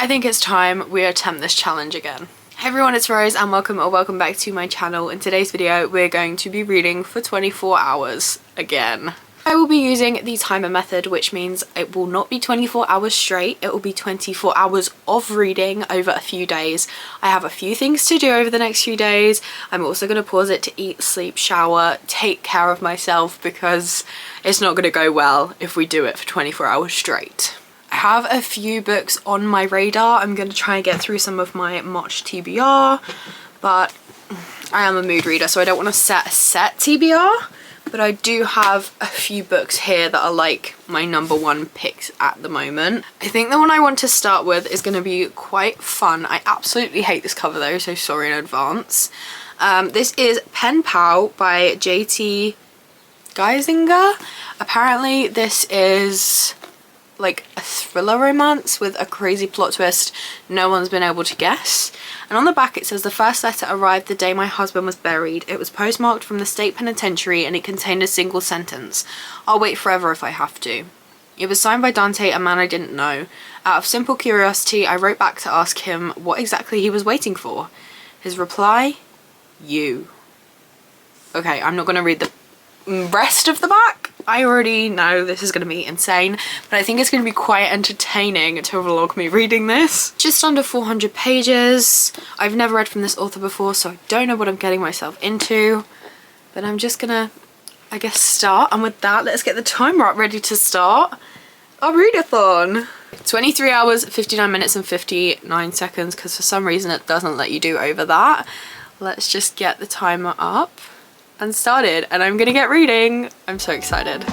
I think it's time we attempt this challenge again. Hey everyone, it's Rose and welcome back to my channel. In today's video, we're going to be reading for 24 hours again. I will be using the timer method, which means it will not be 24 hours straight. It will be 24 hours of reading over a few days. I have a few things to do over the next few days. I'm also going to pause it to eat, sleep, shower, take care of myself because it's not going to go well if we do it for 24 hours straight. I have a few books on my radar. I'm going to try and get through some of my March TBR, but I am a mood reader, so I don't want to set a set TBR. But I do have a few books here that are like my number one picks at the moment. I think the one I want to start with is going to be quite fun. I absolutely hate this cover though, so sorry in advance. This is Pen Pal by J.T. Geisinger. Apparently this is like a thriller romance with a crazy plot twist no one's been able to guess. And on the back it says, the first letter arrived the day my husband was buried. It was postmarked from the state penitentiary and it contained a single sentence: I'll wait forever if I have to. It was signed by Dante, a man I didn't know. Out of simple curiosity, I wrote back to ask him what exactly he was waiting for. His reply: you. Okay, I'm not going to read the rest of the back. I already know this is going to be insane, but I think it's going to be quite entertaining to vlog me reading this. Just under 400 pages. I've never read from this author before, so I don't know what I'm getting myself into, but I'm just gonna, I guess, start. And with that, let's get the timer up ready to start our readathon. 23 hours, 59 minutes and 59 seconds, because for some reason it doesn't let you do over that. Let's just get the timer up and started, and I'm gonna get reading. I'm so excited.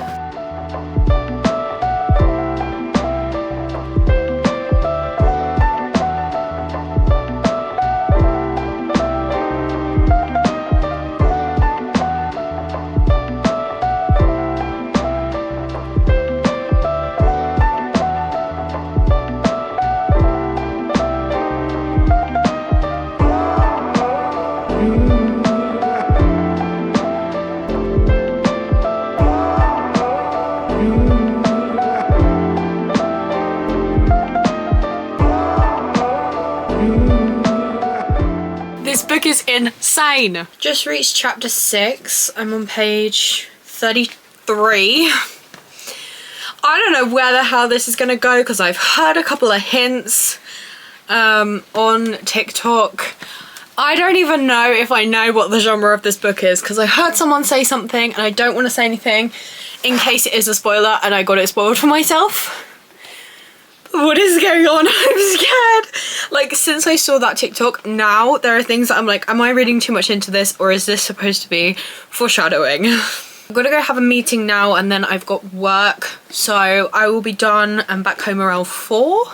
This book is insane. Just reached chapter 6. I'm on page 33. I don't know where the hell this is gonna go because I've heard a couple of hints on TikTok. I don't even know if I know what the genre of this book is because I heard someone say something and I don't want to say anything in case it is a spoiler and I got it spoiled for myself. What is going on? I'm scared. Like, since I saw that TikTok, now there are things that I'm like, am I reading too much into this, or is this supposed to be foreshadowing? I'm gonna go have a meeting now and then I've got work, so I will be done and back home around 4.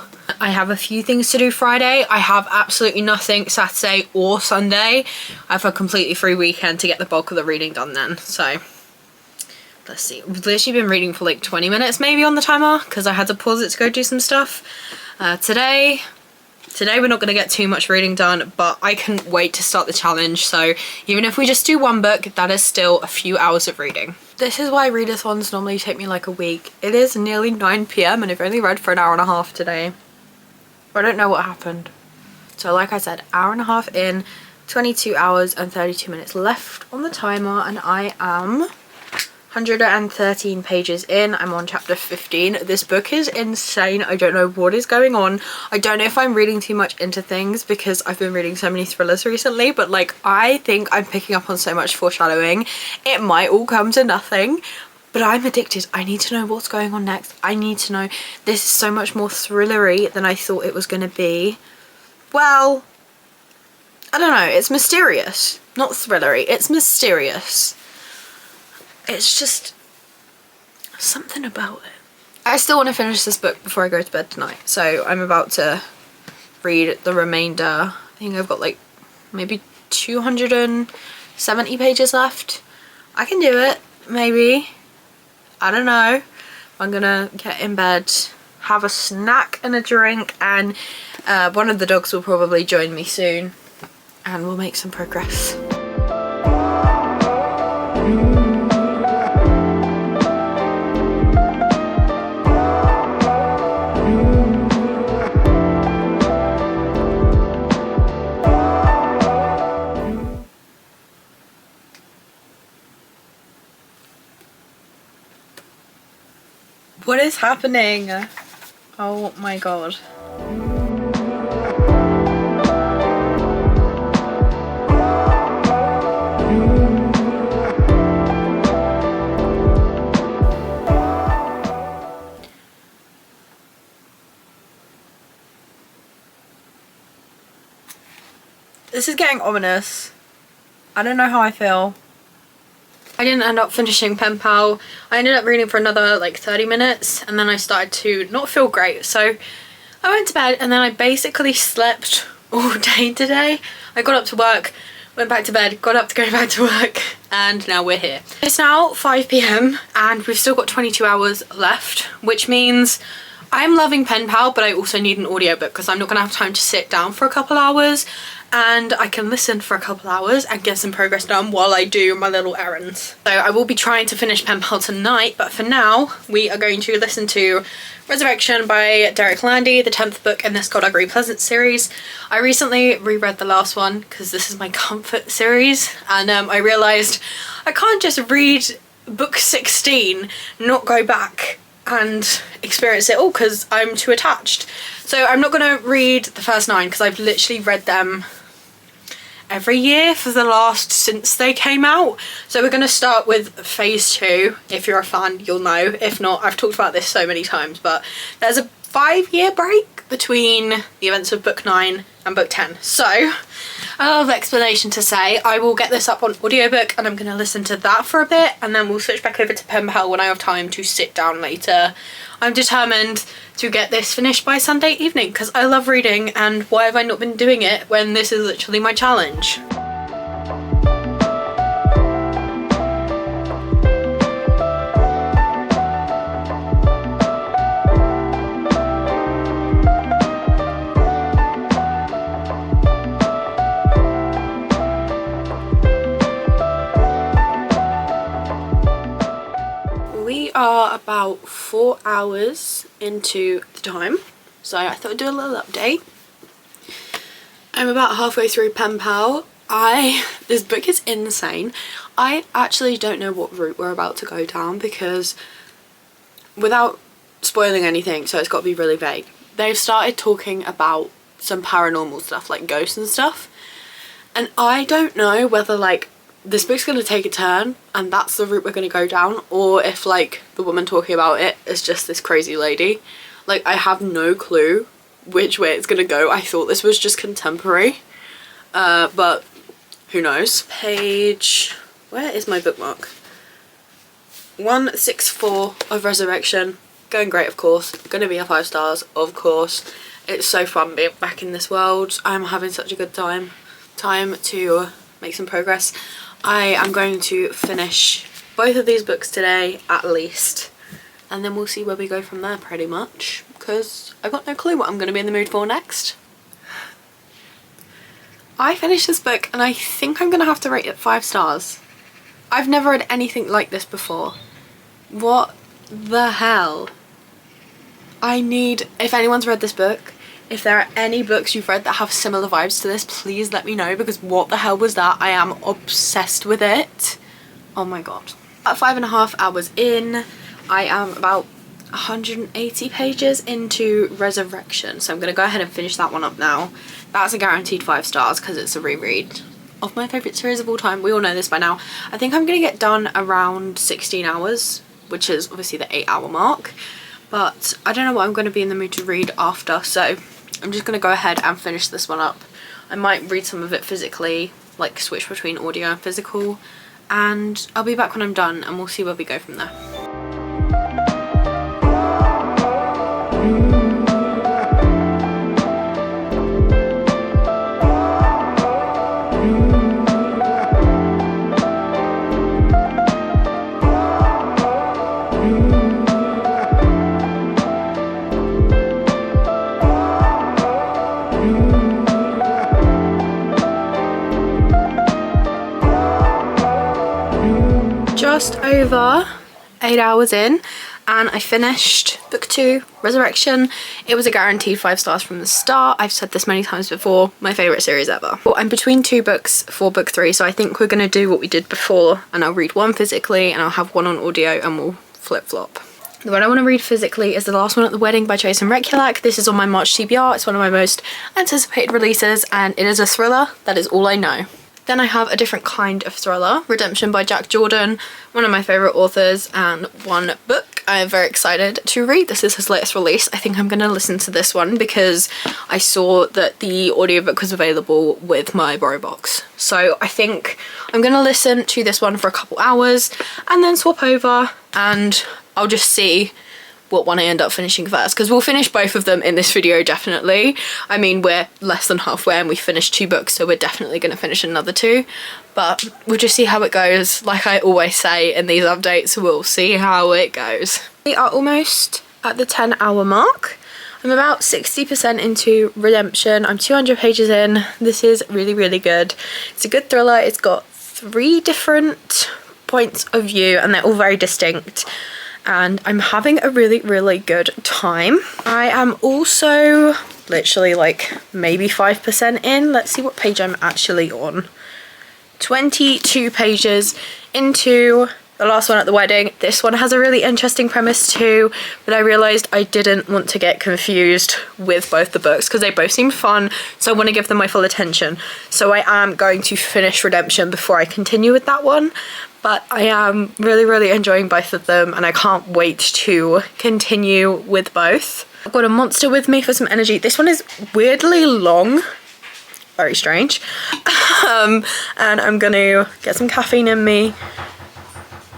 I have a few things to do Friday. I have absolutely nothing Saturday or Sunday. I have a completely free weekend to get the bulk of the reading done then, so let's see. I've literally been reading for like 20 minutes maybe on the timer because I had to pause it to go do some stuff. Today we're not going to get too much reading done, but I can't wait to start the challenge. So even if we just do one book, that is still a few hours of reading. This is why readathons normally take me like a week. It is nearly 9 PM and I've only read for an hour and a half today. I don't know what happened. So like I said, hour and a half in, 22 hours and 32 minutes left on the timer, and I am 113 pages in. I'm on chapter 15. This book is insane. I don't know what is going on. I don't know if I'm reading too much into things because I've been reading so many thrillers recently, but like I think I'm picking up on so much foreshadowing. It might all come to nothing, but I'm addicted. I need to know what's going on next. I need to know. This is so much more thrillery than I thought it was going to be. Well, I don't know. It's mysterious. Not thrillery. It's mysterious. It's just something about it. I still want to finish this book before I go to bed tonight, so I'm about to read the remainder. I think I've got like maybe 270 pages left. I can do it, maybe. I don't know. I'm gonna get in bed, have a snack and a drink, and one of the dogs will probably join me soon and we'll make some progress. What is happening? Oh my god. This is getting ominous. I don't know how I feel. I didn't end up finishing Pen Pal. I ended up reading for another like 30 minutes and then I started to not feel great. So I went to bed and then I basically slept all day today. I got up to work, went back to bed, got up to go back to work, and now we're here. It's now 5 p.m. and we've still got 22 hours left, which means I'm loving Pen Pal, but I also need an audiobook because I'm not gonna have time to sit down for a couple hours, and I can listen for a couple hours and get some progress done while I do my little errands. So I will be trying to finish Pen Pal tonight, but for now we are going to listen to Resurrection by Derek Landy, the 10th book in the Skullduggery Pleasant series. I recently reread the last one because this is my comfort series, and I realised I can't just read book 16, not go back and experience it all because I'm too attached. So I'm not going to read the first 9 because I've literally read them every year for the last since they came out. So we're going to start with phase 2. If you're a fan, you'll know. If not, I've talked about this so many times, but there's a 5-year break between the events of book 9 and book 10. So a lot of explanation to say. I will get this up on audiobook and I'm going to listen to that for a bit, and then we'll switch back over to Pen Pal when I have time to sit down later. I'm determined to get this finished by Sunday evening because I love reading, and why have I not been doing it when this is literally my challenge? We are about 4 hours into the time, so I thought I'd do a little update. I'm about halfway through Pen Pal. This book is insane. I actually don't know what route we're about to go down because, without spoiling anything, so it's got to be really vague, they've started talking about some paranormal stuff like ghosts and stuff, and I don't know whether like this book's going to take a turn and that's the route we're going to go down, or if like the woman talking about it is just this crazy lady. Like, I have no clue which way it's going to go. I thought this was just contemporary, but who knows. Page, where is my bookmark? 164 of Resurrection. Going great, of course. Gonna be a 5 stars, of course. It's so fun being back in this world. I'm having such a good time. Time to make some progress. I am going to finish both of these books today at least, and then we'll see where we go from there pretty much, because I've got no clue what I'm going to be in the mood for next. I finished this book and I think I'm going to have to rate it 5 stars. I've never read anything like this before. What the hell? I need, if anyone's read this book, if there are any books you've read that have similar vibes to this, please let me know, because what the hell was that? I am obsessed with it. Oh my god. About 5.5 hours in, I am about 180 pages into Resurrection, so I'm going to go ahead and finish that one up now. That's a guaranteed 5 stars because it's a reread of my favourite series of all time. We all know this by now. I think I'm going to get done around 16 hours, which is obviously the 8-hour mark, but I don't know what I'm going to be in the mood to read after, so I'm just going to go ahead and finish this one up. I might read some of it physically, like switch between audio and physical, and I'll be back when I'm done and we'll see where we go from there. Just over 8 hours in and I finished book 2, Resurrection. It was a guaranteed 5 stars from the start. I've said this many times before, my favourite series ever. Well, I'm between 2 books for book 3, so I think we're going to do what we did before and I'll read one physically and I'll have one on audio and we'll flip-flop. The one I want to read physically is The Last One at the Wedding by Jason Rekulak. This is on my March TBR. It's one of my most anticipated releases and it is a thriller. That is all I know. Then I have a different kind of thriller, Redemption by Jack Jordan, one of my favourite authors, and one book I am very excited to read. This is his latest release. I think I'm going to listen to this one because I saw that the audiobook was available with my Borrow box. So I think I'm going to listen to this one for a couple hours and then swap over, and I'll just see what one I end up finishing first, because we'll finish both of them in this video definitely. I mean, we're less than halfway and we finished 2 books, so we're definitely going to finish another 2, but we'll just see how it goes. Like I always say in these updates, we'll see how it goes. We are almost at the 10-hour mark. I'm about 60% into Redemption. I'm 200 pages in. This is really, really good. It's a good thriller. It's got 3 different points of view and they're all very distinct. And I'm having a really, really good time. I am also literally like maybe 5% in. Let's see what page I'm actually on. 22 pages into The Last One at the Wedding. This one has a really interesting premise too, but I realised I didn't want to get confused with both the books because they both seem fun, so I want to give them my full attention. So I am going to finish Redemption before I continue with that one. But I am really, really enjoying both of them and I can't wait to continue with both. I've got a monster with me for some energy. This one is weirdly long. Very strange. And I'm gonna get some caffeine in me,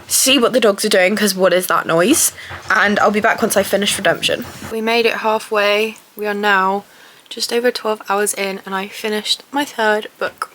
see what the dogs are doing, because what is that noise? And I'll be back once I finish Redemption. We made it halfway. We are now just over 12 hours in and I finished my 3rd book.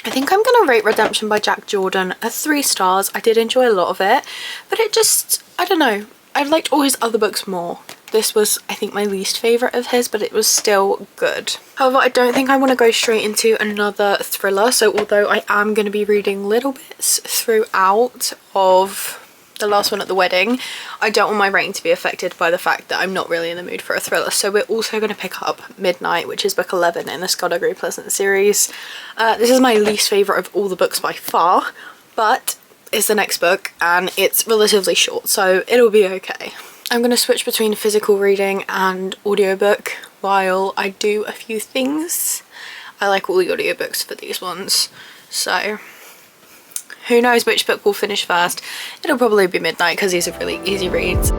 I think I'm gonna rate Redemption by Jack Jordan a 3 stars. I did enjoy a lot of it, but it just, I don't know. I liked all his other books more. This was, I think, my least favourite of his, but it was still good. However, I don't think I want to go straight into another thriller. So although I am going to be reading little bits throughout of The Last One at the Wedding, I don't want my rating to be affected by the fact that I'm not really in the mood for a thriller. So we're also going to pick up Midnight, which is book 11 in the Skullduggery Pleasant series. This is my least favourite of all the books by far, but it's the next book and it's relatively short, so it'll be okay. I'm going to switch between physical reading and audiobook while I do a few things. I like all the audiobooks for these ones, so who knows which book will finish first. It'll probably be Midnight because these are really easy reads.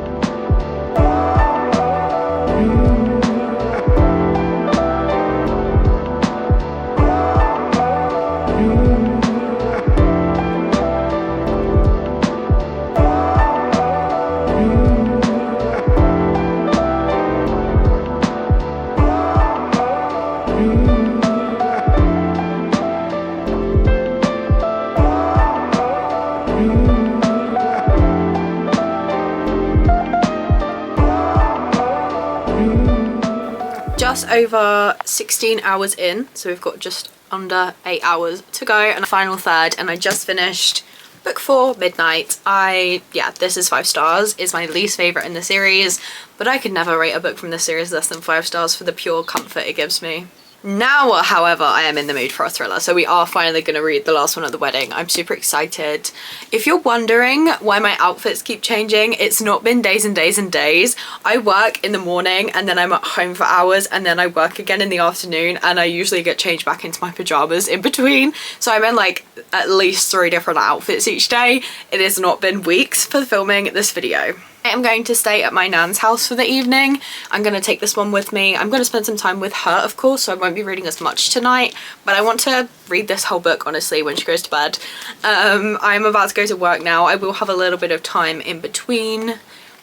Just over 16 hours in, so we've got just under 8 hours to go and a final 3rd, and I just finished book 4, Midnight. Yeah, this is 5 stars. It's my least favourite in the series, but I could never rate a book from this series less than 5 stars for the pure comfort it gives me. Now, however, I am in the mood for a thriller, so we are finally going to read The Last One at the Wedding. I'm super excited. If you're wondering why my outfits keep changing, it's not been days and days and days. I work in the morning and then I'm at home for hours and then I work again in the afternoon, and I usually get changed back into my pyjamas in between. So I'm in like at least 3 different outfits each day. It has not been weeks for filming this video. I am going to stay at my nan's house for the evening. I'm going to take this one with me. I'm going to spend some time with her, of course, so I won't be reading as much tonight, but I want to read this whole book, honestly, when she goes to bed. I'm about to go to work now. I will have a little bit of time in between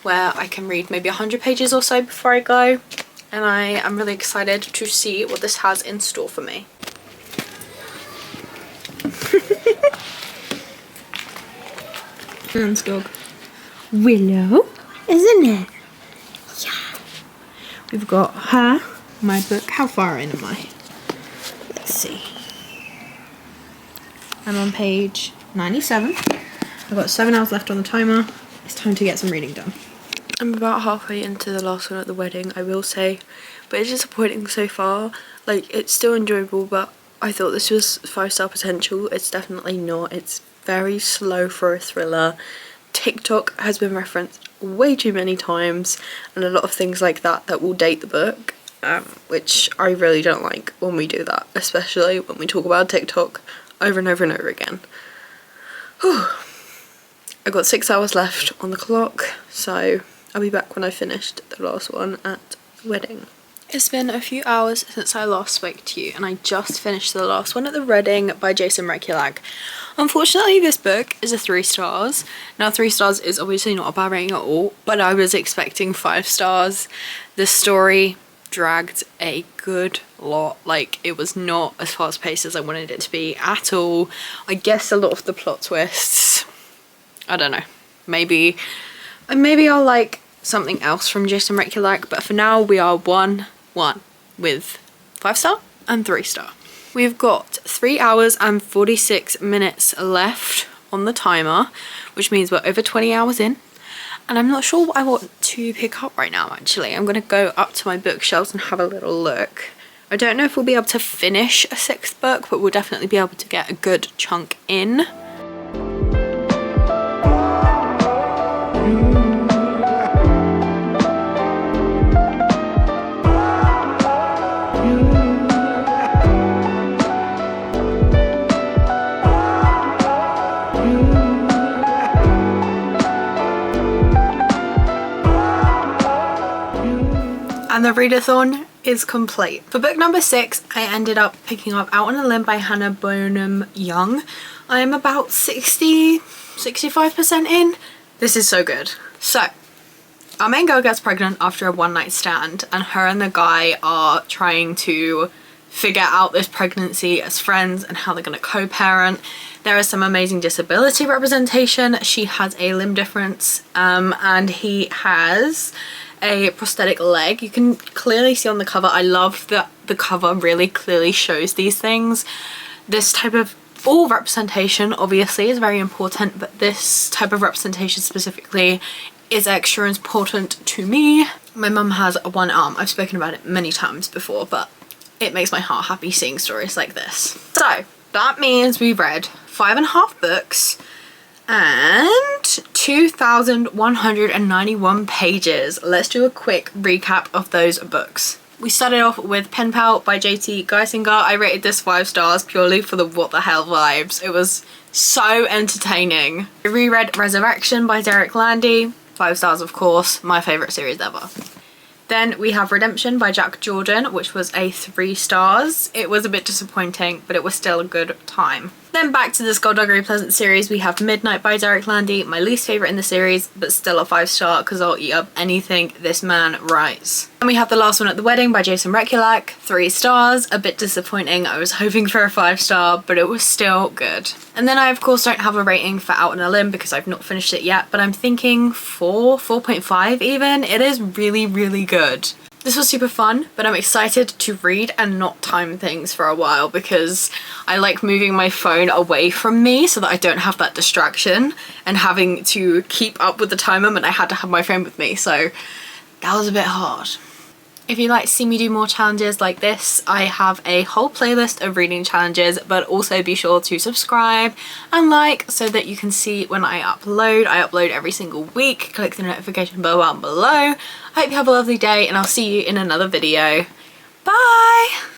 where I can read maybe 100 pages or so before I go, and I am really excited to see what this has in store for me. Nan's dog. Willow, isn't it? Yeah. We've got her, my book. How far in am I? Let's see. I'm on page 97. I've got 7 hours left on the timer. It's time to get some reading done. I'm about halfway into The Last One at the Wedding, I will say, but it's disappointing so far. Like, it's still enjoyable, but I thought this was 5-star potential. It's definitely not. It's very slow for a thriller. TikTok has been referenced way too many times, and a lot of things like that that will date the book, which I really don't like when we do that, especially when we talk about TikTok over and over and over again. Whew. I've got 6 hours left on the clock, so I'll be back when I finished the last one at the wedding. It's been a few hours since I last spoke to you, and I just finished the last one at the Reading by Jason Rekulak. Unfortunately, this book is a 3 stars. Now, 3 stars is obviously not a bad rating at all, but I was expecting 5 stars. The story dragged a good lot. Like, it was not as fast paced as I wanted it to be at all. I guess a lot of the plot twists, I don't know, maybe I'll like something else from Jason Rekulak, but for now we are 1-1 with 5 star and 3 star. We've got 3 hours and 46 minutes left on the timer, which means we're over 20 hours in. And I'm not sure what I want to pick up right now, actually. I'm going to go up to my bookshelves and have a little look. I don't know if we'll be able to finish a 6th book, but we'll definitely be able to get a good chunk in. And the readathon is complete. For book number 6, I ended up picking up Out on a Limb by Hannah Bonham Young. I am about 65% in. This is so good. So, our main girl gets pregnant after a one-night stand, and her and the guy are trying to figure out this pregnancy as friends and how they're going to co-parent. There is some amazing disability representation. She has a limb difference, and he has a prosthetic leg. You can clearly see on the cover. I love that the cover really clearly shows these things. This type of all representation obviously is very important, but this type of representation specifically is extra important to me. My mum has one arm. I've spoken about it many times before, but it makes my heart happy seeing stories like this. So that means we read 5.5 books and 2,191 pages. Let's do a quick recap of those books. We started off with Pen Pal by J.T. Geisinger. I rated this 5 stars purely for the what the hell vibes. It was so entertaining. I reread Resurrection by Derek Landy. 5 stars, of course, my favourite series ever. Then we have Redemption by Jack Jordan, which was a 3 stars. It was a bit disappointing, but it was still a good time. Then back to the Skullduggery Pleasant series, we have Midnight by Derek Landy, my least favourite in the series, but still a 5 star because I'll eat up anything this man writes. And we have the last one at the wedding by Jason Rekulak, 3 stars, a bit disappointing. I was hoping for a 5 star, but it was still good. And then I of course don't have a rating for Out on a Limb because I've not finished it yet, but I'm thinking 4.5 even. It is really, really good. This was super fun, but I'm excited to read and not time things for a while because I like moving my phone away from me so that I don't have that distraction and having to keep up with the timer when I had to have my phone with me, so that was a bit hard. If you'd like to see me do more challenges like this, I have a whole playlist of reading challenges, but also be sure to subscribe and like so that you can see when I upload. I upload every single week. Click the notification bell down below. I hope you have a lovely day and I'll see you in another video. Bye!